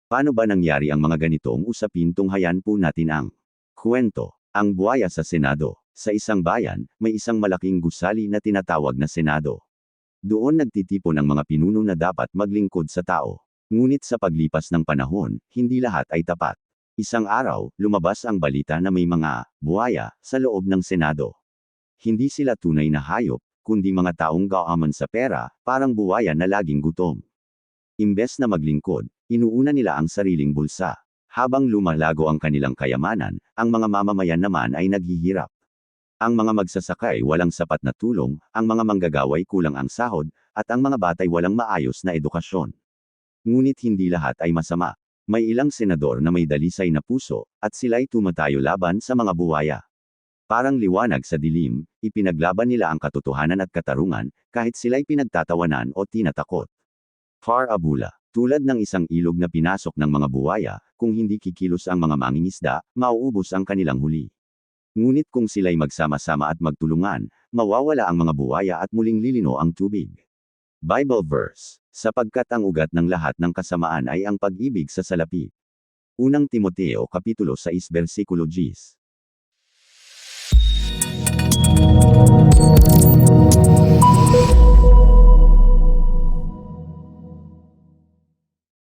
Paano ba nangyari ang mga ganitong usapin? Tunghayan po natin ang kwento. Ang buwaya sa Senado. Sa isang bayan, may isang malaking gusali na tinatawag na Senado. Doon nagtitipon ang mga pinuno na dapat maglingkod sa tao. Ngunit sa paglipas ng panahon, hindi lahat ay tapat. Isang araw, lumabas ang balita na may mga buwaya sa loob ng Senado. Hindi sila tunay na hayop, kundi mga taong gaaman sa pera, parang buwaya na laging gutom. Imbes na maglingkod, inuuna nila ang sariling bulsa. Habang lumalago ang kanilang kayamanan, ang mga mamamayan naman ay naghihirap. Ang mga magsasakay walang sapat na tulong, ang mga manggagaway kulang ang sahod, at ang mga batay walang maayos na edukasyon. Ngunit hindi lahat ay masama. May ilang senador na may dalisay na puso, at sila'y tumatayo laban sa mga buwaya. Parang liwanag sa dilim, ipinaglaban nila ang katotohanan at katarungan, kahit sila'y pinagtatawanan o tinatakot. Far Abula. Tulad ng isang ilog na pinasok ng mga buwaya, kung hindi kikilos ang mga mangingisda, mauubos ang kanilang huli. Ngunit kung sila'y magsama-sama at magtulungan, mawawala ang mga buwaya at muling lilino ang tubig. Bible verse. Sapagkat ang ugat ng lahat ng kasamaan ay ang pag-ibig sa salapi. Unang Timoteo Kapitulo 6 versikulo 10.